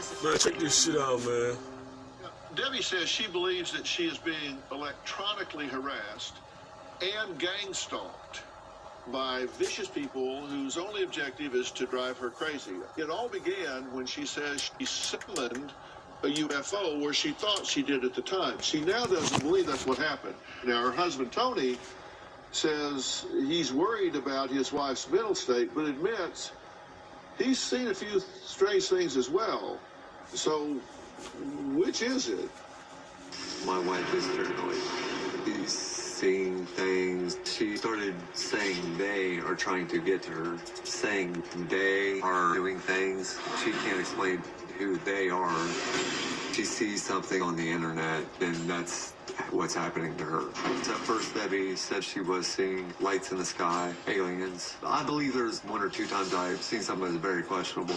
messages. Man, check this shit out, man. Debbie says she believes that she is being electronically harassed and gang stalked by vicious people whose only objective is to drive her crazy. It all began when she says she summoned a UFO where she thought she did at the time. She now doesn't believe that's what happened. Now, her husband, Tony, says he's worried about his wife's mental state, but admits he's seen a few strange things as well. So, which is it? My wife is paranoid. She's seeing things. She started saying they are trying to get to her, saying they are doing things. She can't explain who they are. She sees something on the internet, and that's what's happening to her. So at first, Debbie said she was seeing lights in the sky, aliens. I believe there's one or two times I've seen something that's very questionable.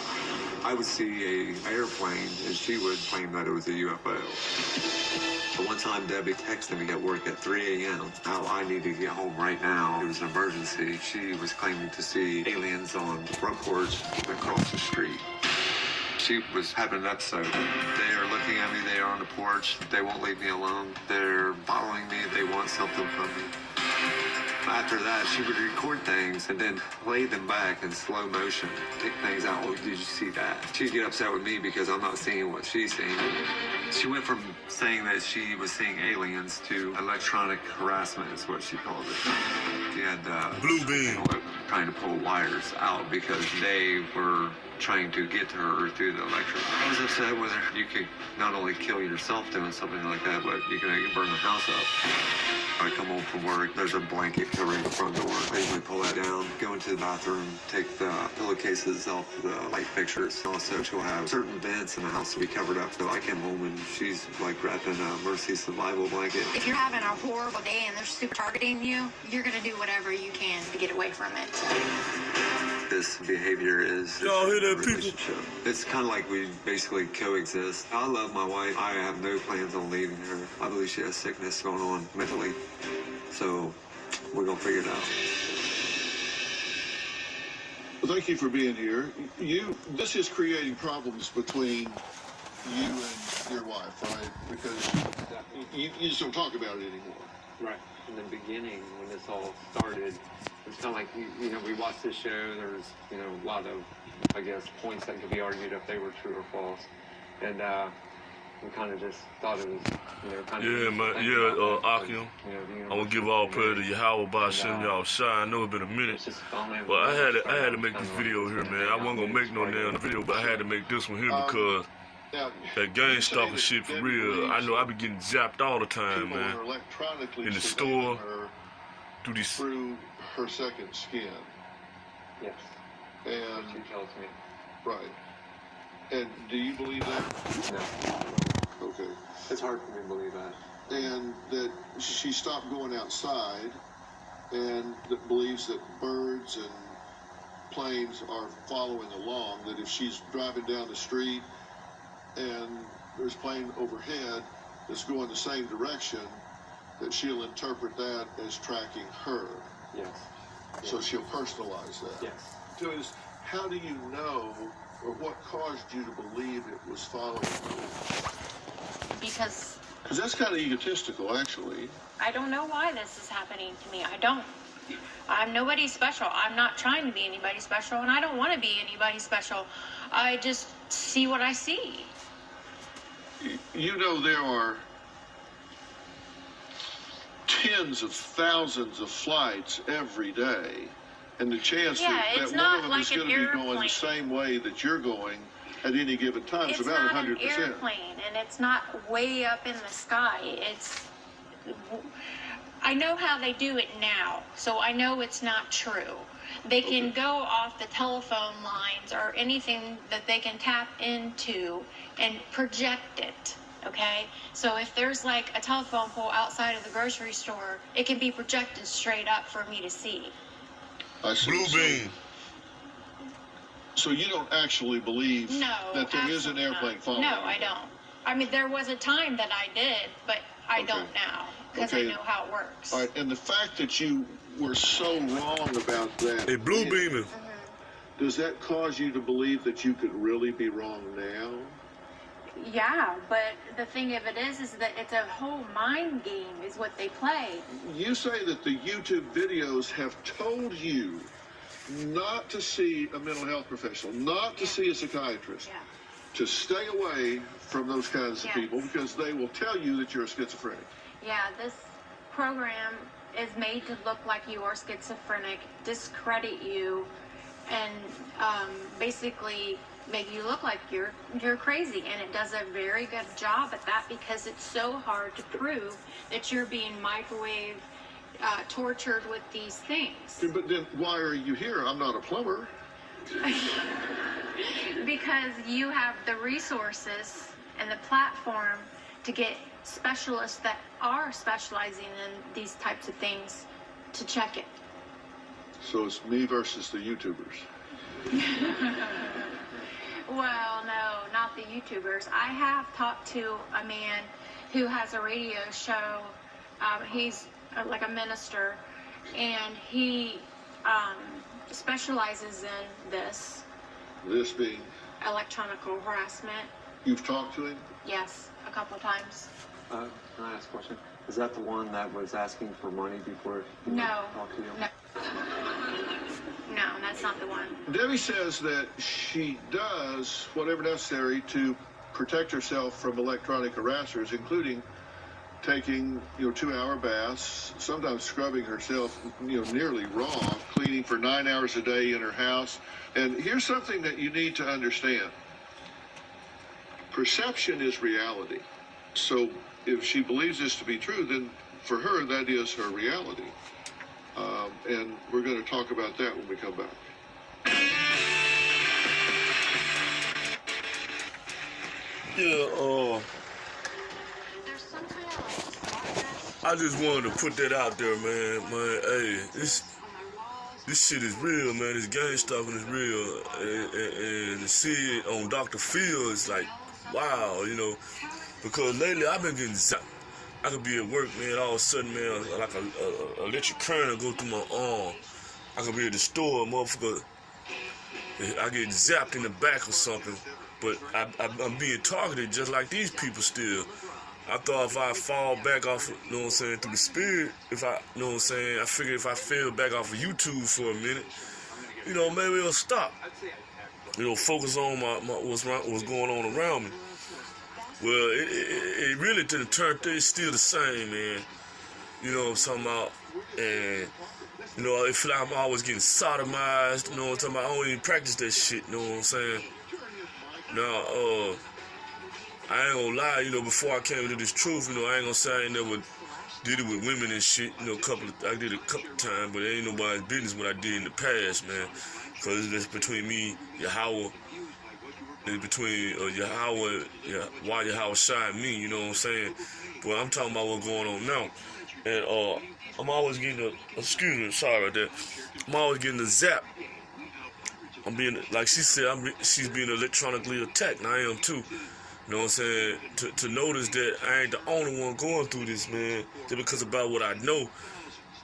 I would see an airplane, and she would claim that it was a UFO. But one time, Debbie texted me at work at 3 a.m. how I need to get home right now. It was an emergency. She was claiming to see aliens on the front porch across the street. She was having an episode. They are looking at me. They are on the porch. They won't leave me alone. They're following me. They want something from me. After that, she would record things and then play them back in slow motion. Take things out. Oh, did you see that? She'd get upset with me because I'm not seeing what she's seeing. She went from saying that she was seeing aliens to electronic harassment is what she called it. She had Blue beam trying to pull wires out because they were trying to get to her through the electric. I was upset with her. You could not only kill yourself doing something like that, but you can burn the house up. I come home from work, there's a blanket covering the front door. I usually pull that down, go into the bathroom, take the pillowcases off the light fixtures. Also, she'll have certain vents in the house to be covered up. So I came home and she's like wrapped in a Mercy survival blanket. If you're having a horrible day and they're super targeting you, you're going to do whatever you can to get away from it. This behavior is y'all hear that, people? It's kind of like we basically coexist. I love my wife. I have no plans on leaving her. I believe she has sickness going on mentally. So we're going to figure it out. Well, thank you for being here. This is creating problems between you and your wife, right? Because you just don't talk about it anymore. Right. In the beginning, when this all started, it's kind of like, we watched this show. There was, a lot of, I guess, points that could be argued if they were true or false. And we kind of just thought it was, kind of... Yeah, man. Yeah, Akim. I'm going to give all prayer to Yahweh by sending y'all shine. I know it's been a minute. But I had to make this video here, man. I wasn't going to make no damn video, but I had to make this one here because... that Gangstalking shit for real. I know I be getting zapped all the time, man. In the store, through her second skin. Yes. And she tells me. Right. And do you believe that? No. Okay. It's hard for me to believe that. And that she stopped going outside, and that believes that birds and planes are following along. That if she's driving down the street and there's a plane overhead that's going the same direction, that she'll interpret that as tracking her. Yes. So she'll personalize that. Yes. So how do you know, or what caused you to believe it was following you? Because that's kind of egotistical, actually. I don't know why this is happening to me. I don't. I'm nobody special. I'm not trying to be anybody special, and I don't want to be anybody special. I just see what I see. There are tens of thousands of flights every day, and the chance that one of them is going to be going the same way that you're going at any given time is about 100%. It's not an airplane, and it's not way up in the sky. I know how they do it now, so I know it's not true. They can go off the telephone lines or anything that they can tap into and project it, okay? So if there's like a telephone pole outside of the grocery store, it can be projected straight up for me to see. I see. Blue beam. So you don't actually believe that there is an airplane following? No, I don't. I mean, there was a time that I did, but I don't now because I know how it works. All right, and the fact that you were so wrong about that. Hey, blue beaming. Does that cause you to believe that you could really be wrong now? Yeah, but the thing of it is that it's a whole mind game is what they play. You say that the YouTube videos have told you not to see a mental health professional, not to see a psychiatrist, Yeah. to stay away from those kinds of Yes. people because they will tell you that you're a schizophrenic. Yeah, this program is made to look like you are schizophrenic, discredit you, and basically make you look like you're crazy. And it does a very good job at that because it's so hard to prove that you're being microwave tortured with these things. But then why are you here? I'm not a plumber. Because you have the resources and the platform to get specialists that are specializing in these types of things to check it. So it's me versus the YouTubers. Well, no, not the YouTubers. I have talked to a man who has a radio show. He's like a minister, and he specializes in this This being, electronic harassment. you've talked to him? Yes, a couple times. Can I ask a question? Is that the one that was asking for money before you No, talked to you? no, that's not the one. Debbie says that she does whatever necessary to protect herself from electronic harassers, including taking 2-hour baths, sometimes scrubbing herself nearly raw, cleaning for 9 hours a day in her house. And here's something that you need to understand. Perception is reality. So if she believes this to be true, then for her that is her reality. And we're going to talk about that when we come back. Yeah, I just wanted to put that out there, man. Hey, this shit is real, man. This Gangstalking is real, and to see it on Dr. Phil is like, wow, because lately I've been getting zapped. I could be at work, man, all of a sudden, man, like a electric current will go through my arm. I could be at the store, motherfucker, I get zapped in the back or something, but I'm being targeted just like these people still. I thought if I fall back off, through the spirit, I figured if I fell back off of YouTube for a minute, maybe it'll stop. Focus on what's going on around me. Well, it really didn't turn. It's still the same, man. You know what I'm talking about? And, it feel like I'm always getting sodomized. You know what I'm talking about? I don't even practice that shit, you know what I'm saying? Now, I ain't gonna lie, before I came into this truth, I ain't gonna say I ain't never did it with women and shit, I did it a couple of times, but it ain't nobody's business what I did in the past, man. Cause it's between me, Yahweh, it's between Yahweh, why Yahweh Shai and me, you know what I'm saying? But I'm talking about what's going on now. And I'm always getting excuse me, sorry about that. I'm always getting a zap. I'm being, like she said, she's being electronically attacked, and I am too. You know what I'm saying? To notice that I ain't the only one going through this, man. Just because about what I know,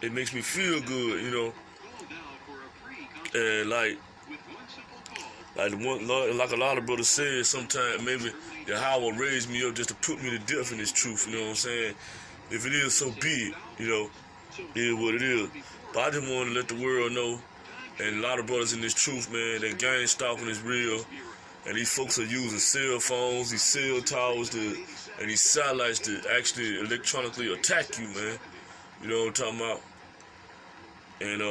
it makes me feel good, And like a lot of brothers said, sometimes maybe Yahweh raised me up just to put me to death in this truth, you know what I'm saying? If it is, so be it, it is what it is. But I just want to let the world know, and a lot of brothers in this truth, man, that gang stalking is real. And these folks are using cell phones, these cell towers, and these satellites to actually electronically attack you, man. You know what I'm talking about? And,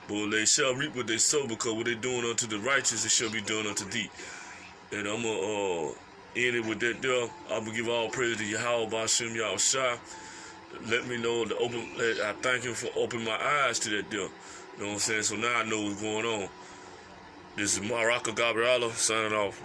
but they shall reap what they sow, because what they doing unto the righteous, it shall be done unto thee. And I'm going to end it with that there. I'm going to give all praise to Yahweh Ba'Shem Yahushua. Let me know, I thank him for opening my eyes to that there. You know what I'm saying? So now I know what's going on. This is Maraka Gabriela signing off.